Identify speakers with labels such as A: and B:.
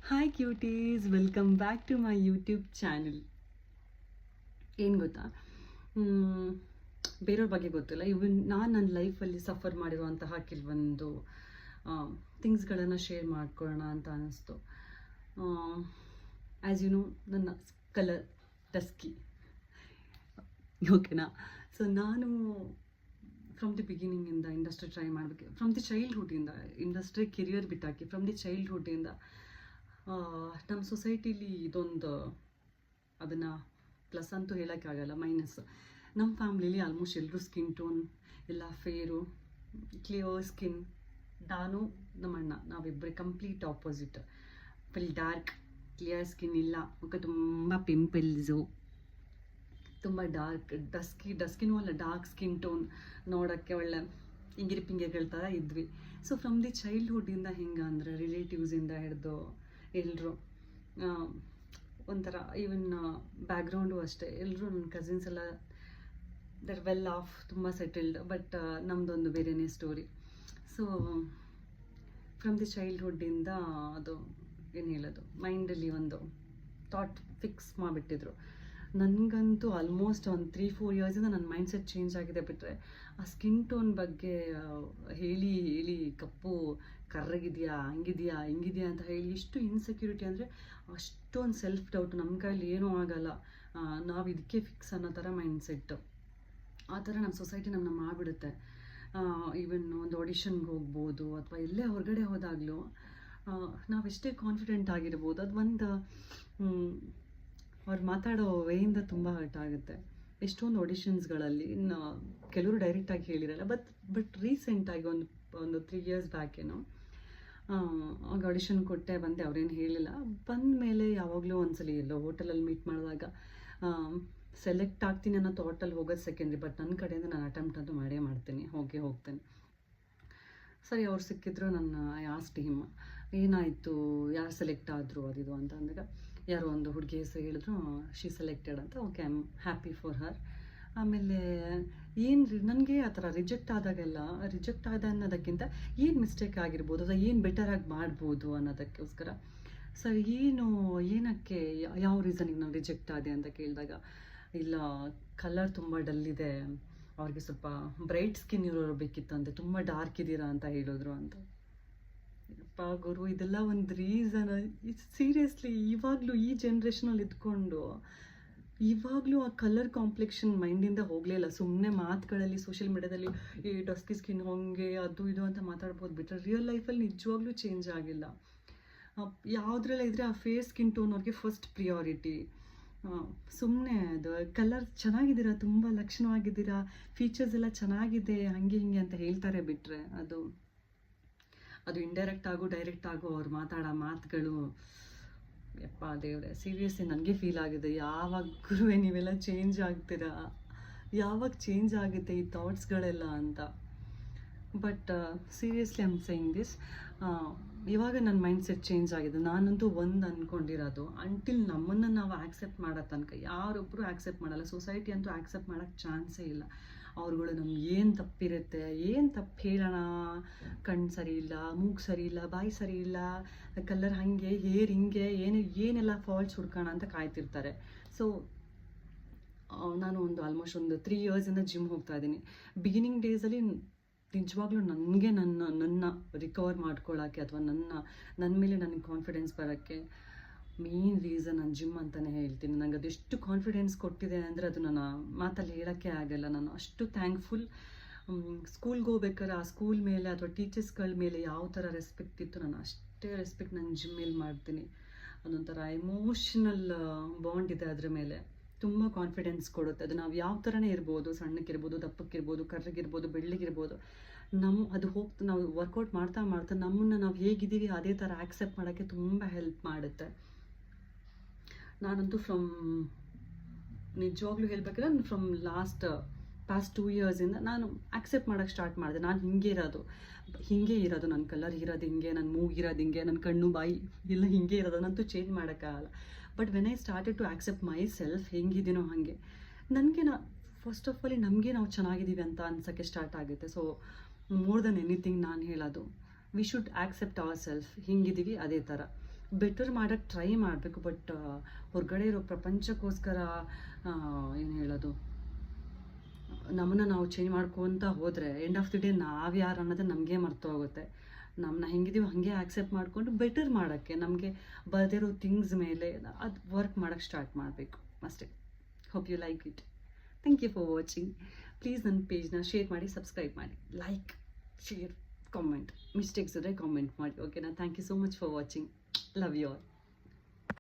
A: Hi cuties, welcome back to my YouTube channel. ಏನು ಗೊತ್ತಾ, ಬೇರೆಯವ್ರ ಬಗ್ಗೆ ಗೊತ್ತಿಲ್ಲ, ಇವನ್ ನಾನು ನನ್ನ ಲೈಫಲ್ಲಿ ಸಫರ್ ಮಾಡಿರುವಂತಹ ಕೆಲವೊಂದು ಥಿಂಗ್ಸ್ಗಳನ್ನು ಶೇರ್ ಮಾಡ್ಕೊಳ್ಳೋಣ ಅಂತ ಅನ್ನಿಸ್ತು. ಆ್ಯಸ್ ಯು ನೋ, ನನ್ನ ಕಲರ್ ಡಸ್ಕಿ, ಓಕೆನಾ. ಸೊ ನಾನು ಫ್ರಮ್ ದಿ ಬಿಗಿನಿಂಗಿಂದ ಇಂಡಸ್ಟ್ರಿ ಟ್ರೈ ಮಾಡಬೇಕು, ಫ್ರಮ್ ದಿ ಚೈಲ್ಡ್ಹುಡ್ಡಿಂದ ಇಂಡಸ್ಟ್ರಿ ಕೆರಿಯರ್ ಬಿಟ್ಟಾಕಿ, ಫ್ರಮ್ ದಿ ಚೈಲ್ಡ್ಹುಡ್ಡಿಂದ ನಮ್ಮ ಸೊಸೈಟಿಲಿ ಇದೊಂದು, ಅದನ್ನು ಪ್ಲಸ್ ಅಂತೂ ಹೇಳೋಕ್ಕಾಗಲ್ಲ, ಮೈನಸ್. ನಮ್ಮ ಫ್ಯಾಮ್ಲಿಲಿ ಆಲ್ಮೋಸ್ಟ್ ಎಲ್ಲರೂ ಸ್ಕಿನ್ ಟೋನ್ ಎಲ್ಲ ಫೇರು, ಕ್ಲಿಯರ್ ಸ್ಕಿನ್. ನಾನು ನಮ್ಮ ಅಣ್ಣ ನಾವಿಬ್ಬರೇ complete opposite. Full dark, clear skin ಇಲ್ಲ, ಮುಖ ತುಂಬ ಪಿಂಪಲ್ಸು, ತುಂಬ ಡಾರ್ಕ್, ಡಸ್ಕಿನೂ ಅಲ್ಲ, ಡಾರ್ಕ್ ಸ್ಕಿನ್ ಟೋನ್, ನೋಡೋಕ್ಕೆ ಒಳ್ಳೆ ಇಂಗಿರಿ ಪಿಂಗಿಗಳ ಥರ ಇದ್ವಿ. ಸೊ ಫ್ರಮ್ ದಿ ಚೈಲ್ಡ್ಹುಡ್ಡಿಂದ ಹೆಂಗೆ ಅಂದರೆ ರಿಲೇಟಿವ್ಸಿಂದ ಹಿಡಿದು ಎಲ್ಲರೂ ಒಂಥರ, ಈವನ್ ಬ್ಯಾಕ್ಗ್ರೌಂಡು ಅಷ್ಟೇ, ಎಲ್ಲರೂ ನನ್ನ ಕಸಿನ್ಸ್ ಎಲ್ಲ ದರ್ ವೆಲ್ ಆಫ್, ತುಂಬ ಸೆಟಲ್ಡ್. ಬಟ್ ನಮ್ಮದೊಂದು ಬೇರೆಯೇ ಸ್ಟೋರಿ. ಸೊ ಫ್ರಮ್ ದಿ ಚೈಲ್ಡ್ಹುಡ್ಡಿಂದ ಅದು ಏನು ಹೇಳೋದು, ಮೈಂಡಲ್ಲಿ ಒಂದು ಥಾಟ್ ಫಿಕ್ಸ್ ಮಾಡಿಬಿಟ್ಟಿದ್ರು. ನನಗಂತೂ ಆಲ್ಮೋಸ್ಟ್ ಒಂದು 3-4 ಇಯರ್ಸಿಂದ ನನ್ನ ಮೈಂಡ್ ಸೆಟ್ ಚೇಂಜ್ ಆಗಿದೆ. ಬಿಟ್ಟರೆ ಆ ಸ್ಕಿನ್ ಟೋನ್ ಬಗ್ಗೆ ಹೇಳಿ ಹೇಳಿ ಕಪ್ಪು ಕರ್ರಗಿದೆಯಾ, ಹಂಗಿದೆಯಾ ಹಿಂಗಿದೆಯಾ ಅಂತ ಹೇಳಿ ಇಷ್ಟು ಇನ್ಸೆಕ್ಯೂರಿಟಿ, ಅಂದರೆ ಅಷ್ಟೊಂದು ಸೆಲ್ಫ್ ಡೌಟ್, ನಮ್ಮ ಕೈಲಿ ಏನೂ ಆಗಲ್ಲ, ನಾವು ಇದಕ್ಕೆ ಫಿಕ್ಸ್ ಅನ್ನೋ ಥರ ಮೈಂಡ್ ಸೆಟ್ಟು. ಆ ಥರ ನಮ್ಮ ಸೊಸೈಟಿ ನಮ್ಮನ್ನ ಮಾಡಿಬಿಡುತ್ತೆ. ಈವನ್ ಒಂದು ಆಡಿಷನ್ಗೆ ಹೋಗ್ಬೋದು ಅಥವಾ ಎಲ್ಲೇ ಹೊರಗಡೆ ಹೋದಾಗಲೂ ನಾವೆಷ್ಟೇ ಕಾನ್ಫಿಡೆಂಟ್ ಆಗಿರ್ಬೋದು, ಅದು ಒಂದು ಅವ್ರು ಮಾತಾಡೋ ವೇಯಿಂದ ತುಂಬ ಹರ್ಟ್ ಆಗುತ್ತೆ. ಎಷ್ಟೊಂದು ಆಡಿಷನ್ಸ್ಗಳಲ್ಲಿ ಕೆಲವರು ಡೈರೆಕ್ಟಾಗಿ ಹೇಳಿರಲ್ಲ, ಬಟ್ ರೀಸೆಂಟಾಗಿ ಒಂದು 3 ಇಯರ್ಸ್ ಬ್ಯಾಕ್ ಏನೋ ಆಗ ಆಡಿಷನ್ ಕೊಟ್ಟೆ, ಬಂದೆ. ಅವ್ರೇನು ಹೇಳಿಲ್ಲ. ಬಂದ ಮೇಲೆ ಯಾವಾಗಲೂ ಒಂದ್ಸಲಿ ಎಲ್ಲೋ ಹೋಟೆಲಲ್ಲಿ ಮೀಟ್ ಮಾಡಿದಾಗ ಸೆಲೆಕ್ಟ್ ಆಗ್ತೀನಿ ಅನ್ನೋ ಥಾಟಲ್ಲಿ ಹೋಗೋದು ಸೆಕೆಂಡ್ರಿ. ಬಟ್ ನನ್ನ ಕಡೆಯಿಂದ ನಾನು ಅಟೆಂಪ್ಟ್ ಅಂತೂ ಮಾಡೇ ಮಾಡ್ತೀನಿ, ಹೋಗ್ತೇನೆ. ಸರಿ, ಅವ್ರು ಸಿಕ್ಕಿದ್ರು. ನನ್ನ ಆಸ್ಕ್ಡ್ ಹಿಮ್, ಏನಾಯಿತು, ಯಾರು ಸೆಲೆಕ್ಟ್ ಆದರು ಅದಿದು ಅಂತ ಅಂದಾಗ, ಯಾರೋ ಒಂದು ಹುಡುಗಿ ಹೆಸರು ಹೇಳಿದ್ರು, ಶಿ ಸೆಲೆಕ್ಟೆಡ್ ಅಂತ. Okay, I am happy for her. ಆಮೇಲೆ ಏನು ನನಗೆ ಆ ಥರ ರಿಜೆಕ್ಟ್ ಆದ ಅನ್ನೋದಕ್ಕಿಂತ ಏನು ಮಿಸ್ಟೇಕ್ ಆಗಿರ್ಬೋದು ಅಥವಾ ಏನು ಬೆಟರಾಗಿ ಮಾಡ್ಬೋದು ಅನ್ನೋದಕ್ಕೋಸ್ಕರ, ಸರ್ ಏನಕ್ಕೆ ಯಾವ ರೀಸನಿಗೆ ನಾನು ರಿಜೆಕ್ಟ್ ಆದೆ ಅಂತ ಕೇಳಿದಾಗ, ಇಲ್ಲ ಕಲರ್ ತುಂಬ ಡಲ್ ಇದೆ, ಅವ್ರಿಗೆ ಸ್ವಲ್ಪ ಬ್ರೈಟ್ ಸ್ಕಿನ್ ಇರೋರು ಬೇಕಿತ್ತಂತೆ, ತುಂಬ ಡಾರ್ಕ್ ಇದ್ದೀರಾ ಅಂತ ಹೇಳಿದ್ರು ಅಂತ. ಅಪ್ಪ ಗುರು, ಇದೆಲ್ಲ ಒಂದು ರೀಸನ್? ಸೀರಿಯಸ್ಲಿ ಇವಾಗಲೂ ಈ ಜನ್ರೇಷನಲ್ಲಿ ಇದ್ಕೊಂಡು ಇವಾಗಲೂ ಆ ಕಲರ್ ಕಾಂಪ್ಲೆಕ್ಷನ್ ಮೈಂಡಿಂದ ಹೋಗಲೇ ಇಲ್ಲ. ಸುಮ್ಮನೆ ಮಾತುಗಳಲ್ಲಿ ಸೋಷಿಯಲ್ ಮೀಡ್ಯಾದಲ್ಲಿ ಈ ಡಸ್ಕಿ ಸ್ಕಿನ್ ಹಂಗೆ ಅದು ಇದು ಅಂತ ಮಾತಾಡ್ಬೋದು, ಬಿಟ್ಟರೆ ರಿಯಲ್ ಲೈಫಲ್ಲಿ ನಿಜವಾಗ್ಲೂ ಚೇಂಜ್ ಆಗಿಲ್ಲ. ಯಾವುದ್ರೆಲ್ಲ ಇದ್ದರೆ ಆ ಫೇರ್ ಸ್ಕಿನ್ ಟೋನ್ ಅವ್ರಿಗೆ ಫಸ್ಟ್ ಪ್ರಿಯಾರಿಟಿ. ಸುಮ್ಮನೆ ಅದು ಕಲರ್ ಚೆನ್ನಾಗಿದ್ದೀರಾ, ತುಂಬ ಲಕ್ಷಣವಾಗಿದ್ದೀರಾ, ಫೀಚರ್ಸ್ ಎಲ್ಲ ಚೆನ್ನಾಗಿದೆ, ಹಂಗೆ ಹಿಂಗೆ ಅಂತ ಹೇಳ್ತಾರೆ. ಬಿಟ್ಟರೆ ಅದು ಇಂಡೈರೆಕ್ಟ್ ಆಗೋ ಡೈರೆಕ್ಟ್ ಆಗೋ ಅವ್ರು ಮಾತಾಡೋ ಮಾತುಗಳು, ಯಪ್ಪ ದೇವ್ರೆ, ಸೀರಿಯಸ್ಲಿ ನನಗೆ ಫೀಲ್ ಆಗಿದೆ, ಯಾವಾಗ ಗುರುವೇ ನೀವೆಲ್ಲ ಚೇಂಜ್ ಆಗ್ತೀರಾ, ಯಾವಾಗ ಚೇಂಜ್ ಆಗುತ್ತೆ ಈ ಥಾಟ್ಸ್ಗಳೆಲ್ಲ ಅಂತ. But seriously I am saying this, ಇವಾಗ ನನ್ನ ಮೈಂಡ್ ಸೆಟ್ ಚೇಂಜ್ ಆಗಿದೆ. ನಾನಂತೂ ಒಂದು ಅಂದ್ಕೊಂಡಿರೋದು, ಅಂಟಿಲ್ ನಮ್ಮನ್ನು ನಾವು ಆ್ಯಕ್ಸೆಪ್ಟ್ ಮಾಡೋ ತನಕ ಯಾರೊಬ್ಬರು ಆ್ಯಕ್ಸೆಪ್ಟ್ ಮಾಡಲ್ಲ. ಸೊಸೈಟಿ ಅಂತೂ ಆ್ಯಕ್ಸೆಪ್ಟ್ ಮಾಡೋಕ್ಕೆ ಚಾನ್ಸೇ ಇಲ್ಲ. ಅವ್ರುಗಳು ನಮ್ಗೆ ಏನು ತಪ್ಪಿರುತ್ತೆ, ಏನು ತಪ್ಪು ಹೇಳೋಣ, ಕಣ್ಣು ಸರಿ ಇಲ್ಲ, ಮೂಗು ಸರಿ ಇಲ್ಲ, ಬಾಯಿ ಸರಿ ಇಲ್ಲ, ಕಲರ್ ಹಾಗೆ, ಹೇರ್ ಹಿಂಗೆ, ಏನೆಲ್ಲ ಫಾಲ್ಟ್ಸ್ ಹುಡ್ಕೋಣ ಅಂತ ಕಾಯ್ತಿರ್ತಾರೆ. ಸೊ ನಾನು ಆಲ್ಮೋಸ್ಟ್ ಒಂದು 3 ಇಯರ್ಸಿಂದ ಜಿಮ್ ಹೋಗ್ತಾ ಇದ್ದೀನಿ. ಬಿಗಿನಿಂಗ್ ಡೇಸಲ್ಲಿ ನಿಜವಾಗ್ಲೂ ನನಗೆ ನನ್ನ ರಿಕವರ್ ಮಾಡ್ಕೊಳ್ಳೋಕ್ಕೆ ಅಥವಾ ನನ್ನ ಮೇಲೆ ನನಗೆ ಕಾನ್ಫಿಡೆನ್ಸ್ ಬರೋಕ್ಕೆ ಮೇನ್ ರೀಸನ್ ನಾನು ಜಿಮ್ ಅಂತಲೇ ಹೇಳ್ತೀನಿ. ನನಗೆ ಅದೆಷ್ಟು ಕಾನ್ಫಿಡೆನ್ಸ್ ಕೊಟ್ಟಿದೆ ಅಂದರೆ ಅದು ನನ್ನ ಮಾತಲ್ಲಿ ಹೇಳೋಕ್ಕೆ ಆಗಲ್ಲ. ನಾನು ಅಷ್ಟು ಥ್ಯಾಂಕ್ಫುಲ್. ಸ್ಕೂಲ್ಗೆ ಹೋಗ್ಬೇಕಾದ್ರೆ ಆ ಸ್ಕೂಲ್ ಮೇಲೆ ಅಥವಾ ಟೀಚರ್ಸ್ಗಳ ಮೇಲೆ ಯಾವ ಥರ ರೆಸ್ಪೆಕ್ಟ್ ಇತ್ತು, ನಾನು ಅಷ್ಟೇ ರೆಸ್ಪೆಕ್ಟ್ ನಾನು ಜಿಮ್ ಮೇಲೆ ಮಾಡ್ತೀನಿ. ಅದೊಂಥರ ಎಮೋಷ್ನಲ್ ಬಾಂಡ್ ಇದೆ ಅದರ ಮೇಲೆ, ತುಂಬ ಕಾನ್ಫಿಡೆನ್ಸ್ ಕೊಡುತ್ತೆ. ಅದು ನಾವು ಯಾವ ಥರನೇ ಇರ್ಬೋದು, ಸಣ್ಣಕ್ಕಿರ್ಬೋದು, ದಪ್ಪಕ್ಕಿರ್ಬೋದು, ಕರ್ರಗಿರ್ಬೋದು, ಬೆಳ್ಳಗಿರ್ಬೋದು, ನಾವು ವರ್ಕೌಟ್ ಮಾಡ್ತಾ ನಮ್ಮನ್ನು ನಾವು ಹೇಗಿದ್ದೀವಿ ಅದೇ ಥರ ಆ್ಯಕ್ಸೆಪ್ಟ್ ಮಾಡೋಕ್ಕೆ ತುಂಬ ಹೆಲ್ಪ್ ಮಾಡುತ್ತೆ. ನಾನಂತೂ ನಿಜವಾಗ್ಲೂ ಹೇಳ್ಬೇಕಾದ್ರೆ ಫ್ರಮ್ ಪಾಸ್ಟ್ 2 ಇಯರ್ಸಿಂದ ನಾನು ಆಕ್ಸೆಪ್ಟ್ ಮಾಡೋಕ್ಕೆ ಸ್ಟಾರ್ಟ್ ಮಾಡಿದೆ. ನಾನು ಹಿಂಗೆ ಇರೋದು, ನನ್ನ ಕಲರ್ ಇರೋದು ಹಿಂಗೆ, ನನ್ನ ಮೂಗು ಇರೋದು ಹಿಂಗೆ, ನನ್ನ ಕಣ್ಣು ಬಾಯಿ ಎಲ್ಲ ಹಿಂಗೆ ಇರೋದು, ನಾನಂತೂ ಚೇಂಜ್ ಮಾಡೋಕ್ಕಾಗಲ್ಲ. But when I started to accept myself, ಹೆಂಗಿದ್ದೀನೋ ಹಾಗೆ ನನಗೆ ಫಸ್ಟ್ ಆಫ್ ಆಲ್ ನಮಗೆ ನಾವು ಚೆನ್ನಾಗಿದ್ದೀವಿ ಅಂತ ಅನ್ಸೋಕ್ಕೆ ಸ್ಟಾರ್ಟ್ ಆಗುತ್ತೆ. ಸೊ ಮೋರ್ ದೆನ್ ಎನಿಥಿಂಗ್ ನಾನು ಹೇಳೋದು, we should accept ourself, ಹಿಂಗಿದ್ದೀವಿ ಅದೇ ಥರ. ಬೆಟರ್ ಮಾಡೋಕ್ಕೆ ಟ್ರೈ ಮಾಡಬೇಕು. ಬಟ್ ಹೊರಗಡೆ ಇರೋ ಪ್ರಪಂಚಕ್ಕೋಸ್ಕರ ಏನು ಹೇಳೋದು, ನಮ್ಮನ್ನು ನಾವು ಚೇಂಜ್ ಮಾಡ್ಕೊತ ಹೋದರೆ ಎಂಡ್ ಆಫ್ ದಿ ಡೇ ನಾವು ಯಾರು ಅನ್ನೋದು ನಮಗೆ ಮರ್ತೋಗುತ್ತೆ. ನಮ್ಮನ್ನ ಹೆಂಗಿದೀವೋ ಹಾಗೆ ಆಕ್ಸೆಪ್ಟ್ ಮಾಡಿಕೊಂಡು ಬೆಟರ್ ಮಾಡೋಕ್ಕೆ, ನಮಗೆ ಬರದಿರೋ ಥಿಂಗ್ಸ್ ಮೇಲೆ ಅದು ವರ್ಕ್ ಮಾಡೋಕ್ಕೆ ಸ್ಟಾರ್ಟ್ ಮಾಡಬೇಕು ಅಷ್ಟೇ. Hope you like it. Thank you for watching. Please ನನ್ನ ಪೇಜ್ನ ಶೇರ್ ಮಾಡಿ, ಸಬ್ಸ್ಕ್ರೈಬ್ ಮಾಡಿ, ಲೈಕ್, ಶೇರ್, ಕಾಮೆಂಟ್. ಮಿಸ್ಟೇಕ್ಸ್ ಇದ್ದರೆ ಕಾಮೆಂಟ್ ಮಾಡಿ, ಓಕೆನಾ? Thank you so much for watching. Love you all.